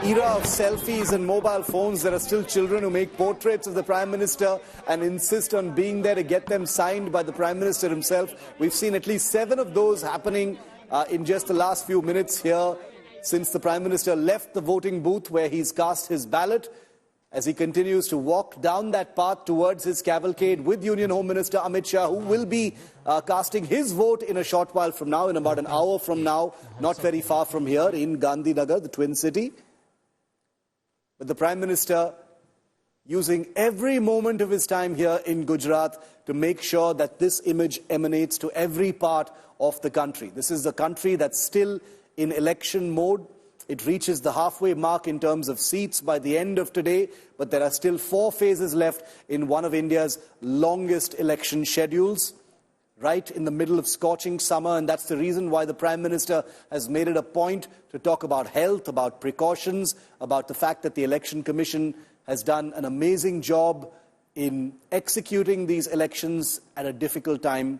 era of selfies and mobile phones, there are still children who make portraits of the Prime Minister and insist on being there to get them signed by the Prime Minister himself. We've seen at least 7 of those happening in just the last few minutes here since the Prime Minister left the voting booth where he's cast his ballot, as he continues to walk down that path towards his cavalcade with Union Home Minister Amit Shah, who will be casting his vote in a short while from now, in about an hour from now, not very far from here in Gandhinagar, the Twin City. But the Prime Minister using every moment of his time here in Gujarat to make sure that this image emanates to every part of the country. This is a country that's still in election mode. It reaches the halfway mark in terms of seats by the end of today, but there are still 4 phases left in one of India's longest election schedules, right in the middle of scorching summer, and that's the reason why the Prime Minister has made it a point to talk about health, about precautions, about the fact that the Election Commission has done an amazing job in executing these elections at a difficult time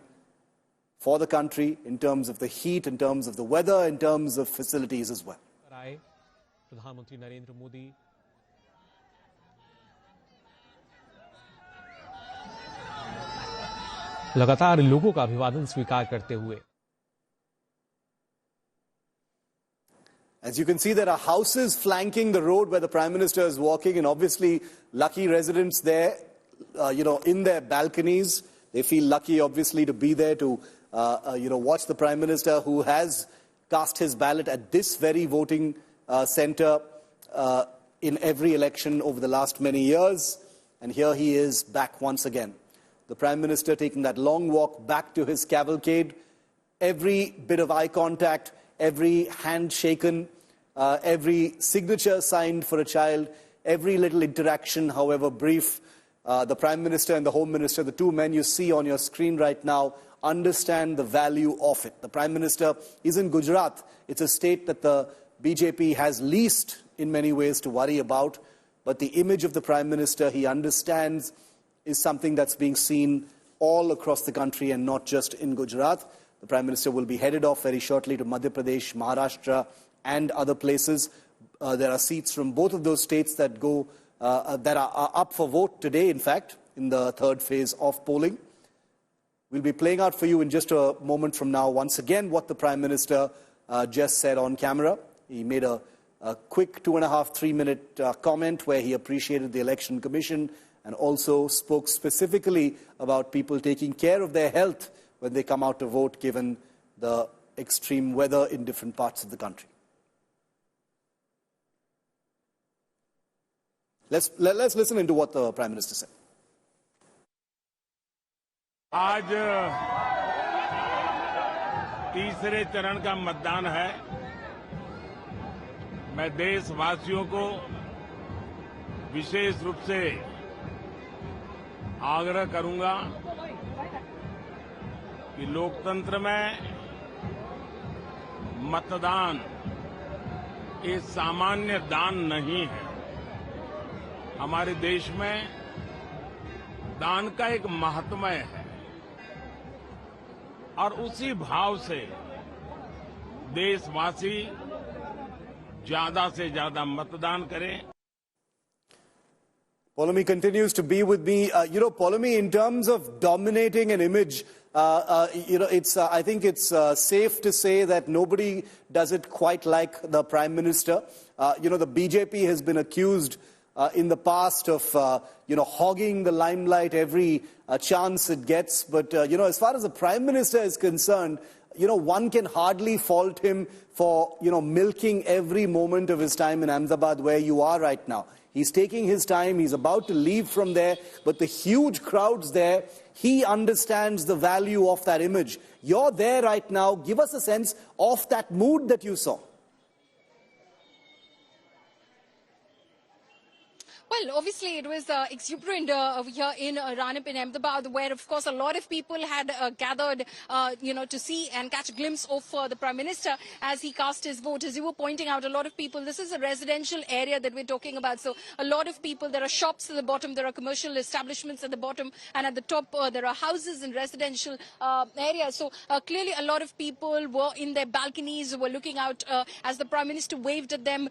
for the country in terms of the heat, in terms of the weather, in terms of facilities as well. प्रधानमंत्री नरेंद्र मोदी लगातार लोगों का अभिवादन स्वीकार करते हुए. As you can see, there are houses flanking the road where the Prime Minister is walking, and obviously lucky residents there, in their balconies. They feel lucky, obviously, to be there to, watch the Prime Minister, who has cast his ballot at this very voting centre in every election over the last many years. And here he is back once again. The Prime Minister taking that long walk back to his cavalcade. Every bit of eye contact, every hand shaken, every signature signed for a child, every little interaction, however brief. The Prime Minister and the Home Minister, the 2 men you see on your screen right now, understand the value of it. The Prime Minister is in Gujarat. It's a state that the BJP has least, in many ways, to worry about. But the image of the Prime Minister, he understands, is something that's being seen all across the country and not just in Gujarat. The Prime Minister will be headed off very shortly to Madhya Pradesh, Maharashtra and other places. There are seats from both of those states that are up for vote today, in fact, in the 3rd phase of polling. We'll be playing out for you in just a moment from now, once again, what the Prime Minister just said on camera. He made a quick 2.5, 3-minute comment where he appreciated the Election Commission and also spoke specifically about people taking care of their health when they come out to vote, given the extreme weather in different parts of the country. Let's listen into what the Prime Minister said. आज तीसरे चरण का मतदान है. मैं देशवासियों को विशेष रूप से आग्रह करूंगा कि लोकतंत्र में मतदान ये सामान्य दान नहीं है. हमारे देश में दान का एक महात्म्य है और उसी भाव से देशवासी ज्यादा से ज्यादा मतदान करें. Poulomi continues to be with me. Poulomi, in terms of dominating an image, I think it's safe to say that nobody does it quite like the Prime Minister. The BJP has been accused in the past of, hogging the limelight every chance it gets. But, as far as the Prime Minister is concerned, one can hardly fault him for, milking every moment of his time in Ahmedabad, where you are right now. He's taking his time. He's about to leave from there. But the huge crowds there, he understands the value of that image. You're there right now. Give us a sense of that mood that you saw. Well, obviously, it was exuberant here in Ranip in Ahmedabad, where, of course, a lot of people had gathered, to see and catch a glimpse of the Prime Minister as he cast his vote. As you were pointing out, a lot of people, this is a residential area that we're talking about. So a lot of people, there are shops at the bottom, there are commercial establishments at the bottom, and at the top, there are houses and residential areas. So clearly, a lot of people were in their balconies, were looking out as the Prime Minister waved at them,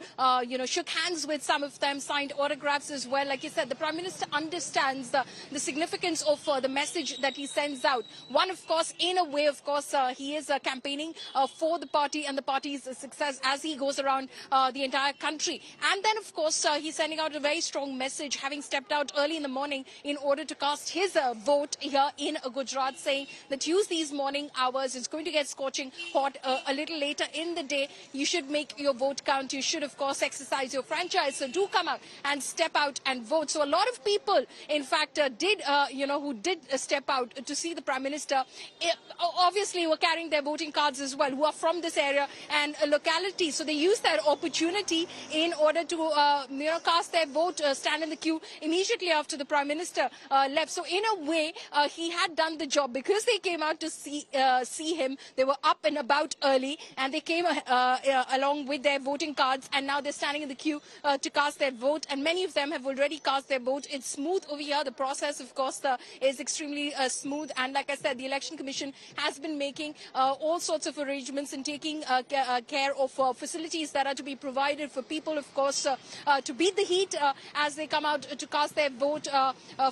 shook hands with some of them, signed autographs as well. Like you said, the Prime Minister understands the significance of the message that he sends out. One, of course, in a way, of course, he is campaigning for the party and the party's success as he goes around the entire country. And then, of course, he's sending out a very strong message, having stepped out early in the morning in order to cast his vote here in Gujarat, saying that use these morning hours. It's going to get scorching hot a little later in the day. You should make your vote count. You should, of course, exercise your franchise. So do come out and step out and vote. So a lot of people, in fact, who did step out to see the Prime Minister, obviously were carrying their voting cards as well, who are from this area and locality. So they used that opportunity in order to, cast their vote, stand in the queue immediately after the Prime Minister left. So in a way, he had done the job because they came out to see him. They were up and about early, and they came along with their voting cards, and now they're standing in the queue to cast their vote. And many of them have already cast their vote. It's smooth over here. The process, of course, is extremely smooth. And like I said, the Election Commission has been making all sorts of arrangements and taking care of facilities that are to be provided for people, of course, to beat the heat as they come out to cast their vote.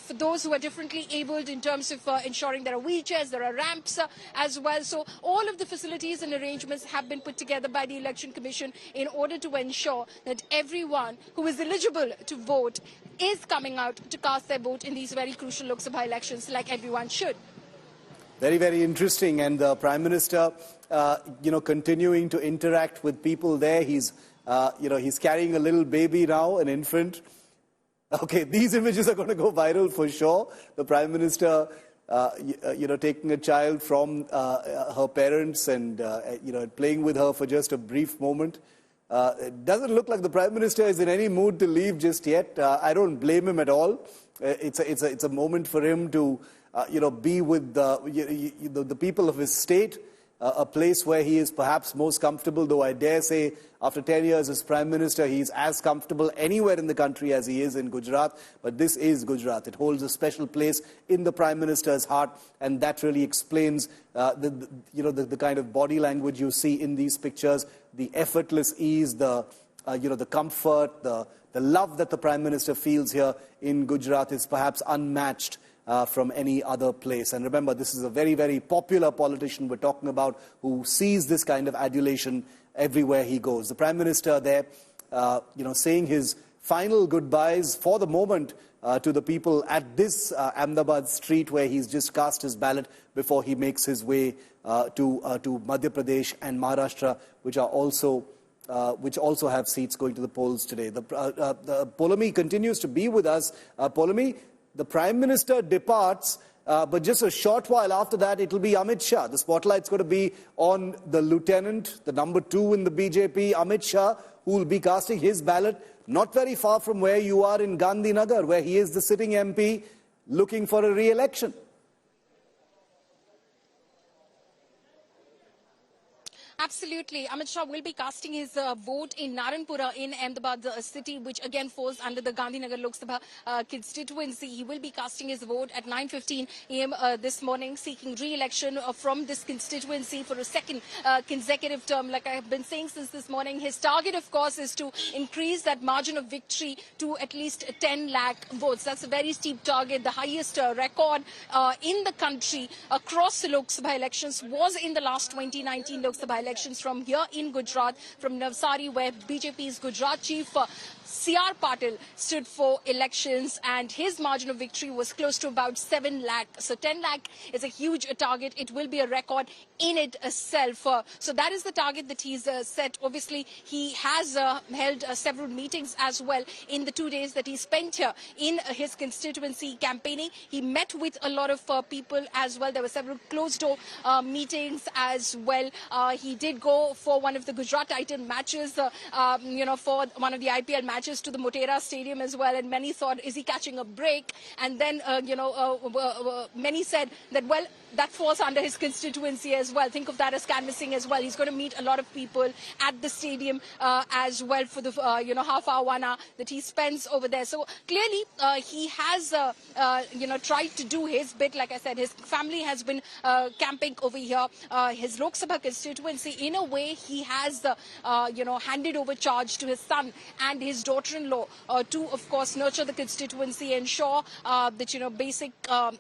For those who are differently abled, in terms of ensuring there are wheelchairs, there are ramps as well. So all of the facilities and arrangements have been put together by the Election Commission in order to ensure that everyone who is eligible to vote is coming out to cast their vote in these very crucial Lok Sabha elections, like everyone should. Very, very interesting. And the Prime Minister, continuing to interact with people there. He's carrying a little baby now, an infant. Okay, these images are going to go viral for sure. The Prime Minister, taking a child from her parents and, playing with her for just a brief moment. It doesn't look like the Prime Minister is in any mood to leave just yet. I don't blame him at all. It's a moment for him to, be with the people of his state, a place where he is perhaps most comfortable, though I dare say after 10 years as Prime Minister, he's as comfortable anywhere in the country as he is in Gujarat. But this is Gujarat. It holds a special place in the Prime Minister's heart, and that really explains the kind of body language you see in these pictures, the effortless ease, the comfort, the love that the Prime Minister feels here in Gujarat is perhaps unmatched from any other place. And remember, this is a very, very popular politician we're talking about who sees this kind of adulation everywhere he goes. The Prime Minister there, saying his final goodbyes for the moment to the people at this Ahmedabad street where he's just cast his ballot before he makes his way to Madhya Pradesh and Maharashtra, which also have seats going to the polls today. The Poulomi continues to be with us. Poulomi, the Prime Minister departs, but just a short while after that, it will be Amit Shah. The spotlight's going to be on the lieutenant, the number 2 in the BJP, Amit Shah, who will be casting his ballot not very far from where you are in Gandhinagar, where he is the sitting MP looking for a re-election. Absolutely. Amit Shah will be casting his vote in Naranpura in Ahmedabad city, which again falls under the Gandhinagar Lok Sabha constituency. He will be casting his vote at 9:15 a.m. This morning, seeking re-election from this constituency for a second consecutive term. Like I have been saying since this morning, his target, of course, is to increase that margin of victory to at least 10 lakh votes. That's a very steep target. The highest record in the country across the Lok Sabha elections was in the last 2019 Lok Sabha elections from here in Gujarat, from Navsari, where BJP's Gujarat chief C.R. Patil stood for elections, and his margin of victory was close to about 7 lakh. So 10 lakh is a huge target. It will be a record in itself. So that is the target that he's set. Obviously, he has held several meetings as well in the 2 days that he spent here in his constituency campaigning. He met with a lot of people as well. There were several closed-door meetings as well. He did did go for one of the Gujarat Titan matches, for one of the IPL matches to the Motera Stadium as well. And many thought, is he catching a break? And then, many said that, well, that falls under his constituency as well. Think of that as canvassing as well. He's going to meet a lot of people at the stadium as well for the, half hour, 1 hour that he spends over there. So clearly, he has, tried to do his bit. Like I said, his family has been camping over here. His Lok Sabha constituency, in a way, he has, handed over charge to his son and his daughter-in-law to, of course, nurture the constituency, ensure that, basic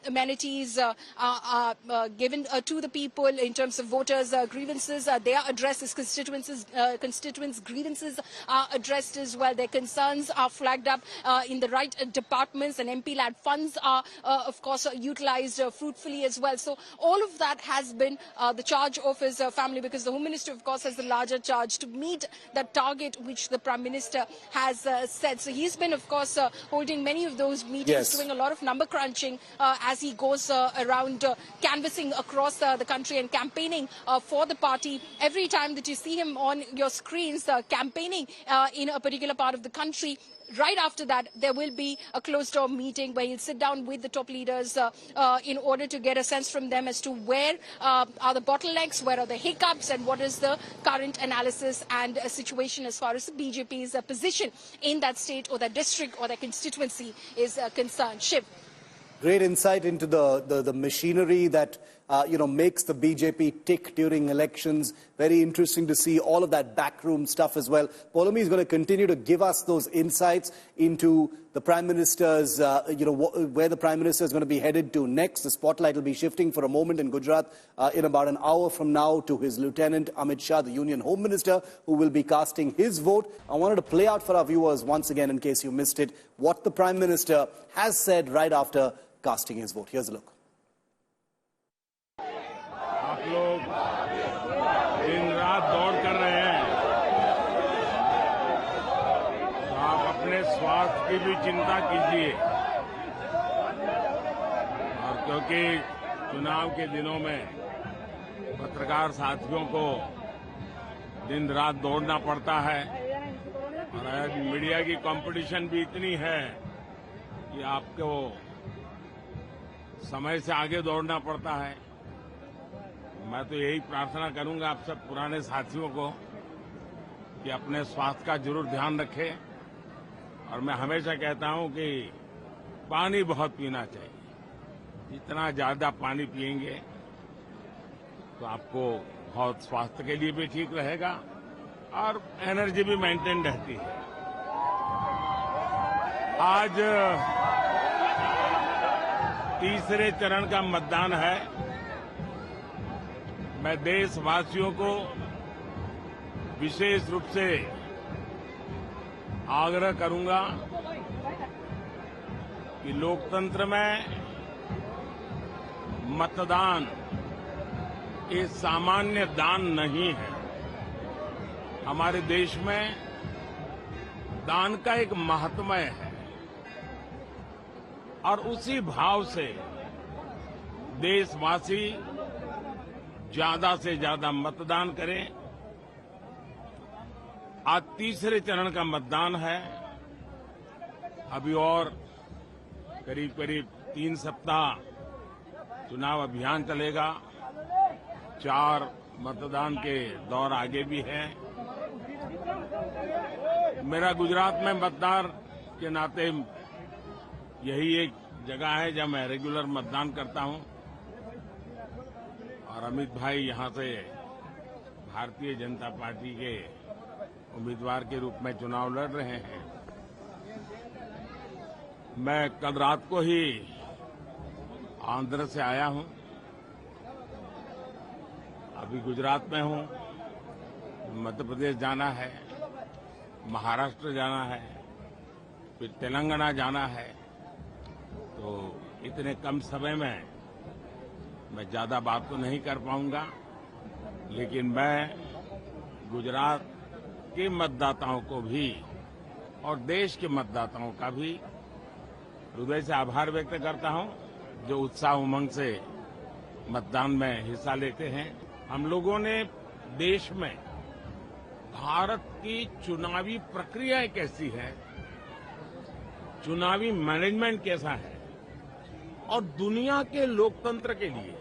amenities are given to the people in terms of voters' grievances. They are addressed as constituents' grievances are addressed as well. Their concerns are flagged up in the right departments, and MP-led funds are, of course, utilized fruitfully as well. So all of that has been the charge of his family, because the Home Minister, of course, has the larger charge to meet that target which the Prime Minister has set. So he's been, of course, holding many of those meetings, doing a lot of number crunching as he goes around canvassing across the country and campaigning for the party. Every time that you see him on your screens campaigning in a particular part of the country, right after that, there will be a closed-door meeting where he'll sit down with the top leaders in order to get a sense from them as to where are the bottlenecks, where are the hiccups, and what is the current analysis and situation as far as the BJP's position in that state or that district or that constituency is concerned. Shiv. Great insight into the machinery that makes the BJP tick during elections. Very interesting to see all of that backroom stuff as well. Poulomi is going to continue to give us those insights into the Prime Minister's, where the Prime Minister is going to be headed to next. The spotlight will be shifting for a moment in Gujarat in about an hour from now to his Lieutenant Amit Shah, the Union Home Minister, who will be casting his vote. I wanted to play out for our viewers once again, in case you missed it, what the Prime Minister has said right after casting his vote. Here's a look. आप लोग दिन रात दौड़ कर रहे हैं, तो आप अपने स्वास्थ्य की भी चिंता कीजिए। और क्योंकि चुनाव के दिनों में पत्रकार साथियों को दिन रात दौड़ना पड़ता है, और आज मीडिया की कंपटीशन भी इतनी है कि आपको समय से आगे दौड़ना पड़ता है। मैं तो यही प्रार्थना करूंगा आप सब पुराने साथियों को कि अपने स्वास्थ्य का जरूर ध्यान रखें। और मैं हमेशा कहता हूं कि पानी बहुत पीना चाहिए। जितना ज्यादा पानी पिएंगे तो आपको बहुत स्वास्थ्य के लिए भी ठीक रहेगा और एनर्जी भी मेंटेन रहती है। आज तीसरे चरण का मतदान है। मैं देशवासियों को विशेष रूप से आग्रह करूंगा कि लोकतंत्र में मतदान ये सामान्य दान नहीं है। हमारे देश में दान का एक महात्म्य है, और उसी भाव से देशवासी ज्यादा से ज्यादा मतदान करें। आज तीसरे चरण का मतदान है। अभी और करीब करीब 3 सप्ताह चुनाव अभियान चलेगा। 4 मतदान के दौर आगे भी हैं। मेरा गुजरात में मतदान के नाते यही एक जगह है जहां मैं रेगुलर मतदान करता हूं, और अमित भाई यहां से भारतीय जनता पार्टी के उम्मीदवार के रूप में चुनाव लड़ रहे हैं। मैं कल रात को ही आंध्र से आया हूं, अभी गुजरात में हूं। मध्य प्रदेश जाना है, महाराष्ट्र जाना है, फिर तेलंगाना जाना है। तो इतने कम समय में मैं ज्यादा बात तो नहीं कर पाऊंगा, लेकिन मैं गुजरात के मतदाताओं को भी और देश के मतदाताओं का भी हृदय से आभार व्यक्त करता हूं, जो उत्साह उमंग से मतदान में हिस्सा लेते हैं। हम लोगों ने देश में भारत की चुनावी प्रक्रिया कैसी है, चुनावी मैनेजमेंट कैसा है और दुनिया के लोकतंत्र के लिए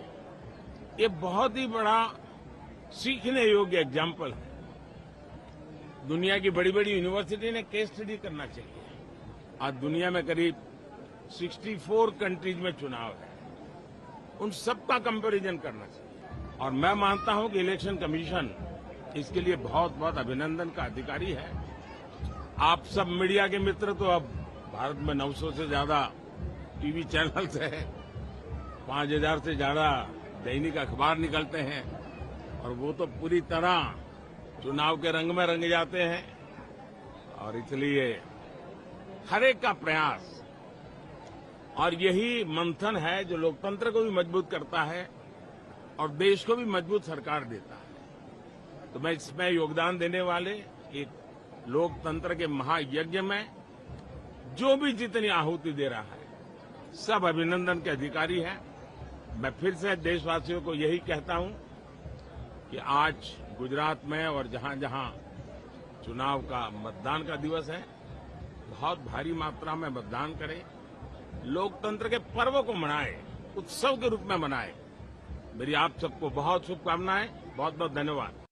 ये बहुत ही बड़ा सीखने योग्य एग्जाम्पल है। दुनिया की बड़ी बड़ी यूनिवर्सिटी ने केस स्टडी करना चाहिए। आज दुनिया में करीब 64 कंट्रीज में चुनाव है, उन सबका कंपैरिजन करना चाहिए। और मैं मानता हूं कि इलेक्शन कमीशन इसके लिए बहुत बहुत अभिनंदन का अधिकारी है। आप सब मीडिया के मित्र तो अब भारत में 900 से ज्यादा टीवी चैनल्स हैं, 5000 से ज्यादा दैनिक अखबार निकलते हैं और वो तो पूरी तरह चुनाव के रंग में रंग जाते हैं। और इसलिए हर एक का प्रयास और यही मंथन है जो लोकतंत्र को भी मजबूत करता है और देश को भी मजबूत सरकार देता है। तो मैं इसमें योगदान देने वाले एक लोकतंत्र के महायज्ञ में जो भी जितनी आहुति दे रहा है, सब अभिनंदन के अधिकारी हैं। मैं फिर से देशवासियों को यही कहता हूं कि आज गुजरात में और जहां जहां चुनाव का मतदान का दिवस है, बहुत भारी मात्रा में मतदान करें, लोकतंत्र के पर्व को मनाएं, उत्सव के रूप में मनाएं। मेरी आप सबको बहुत शुभकामनाएं। बहुत बहुत धन्यवाद।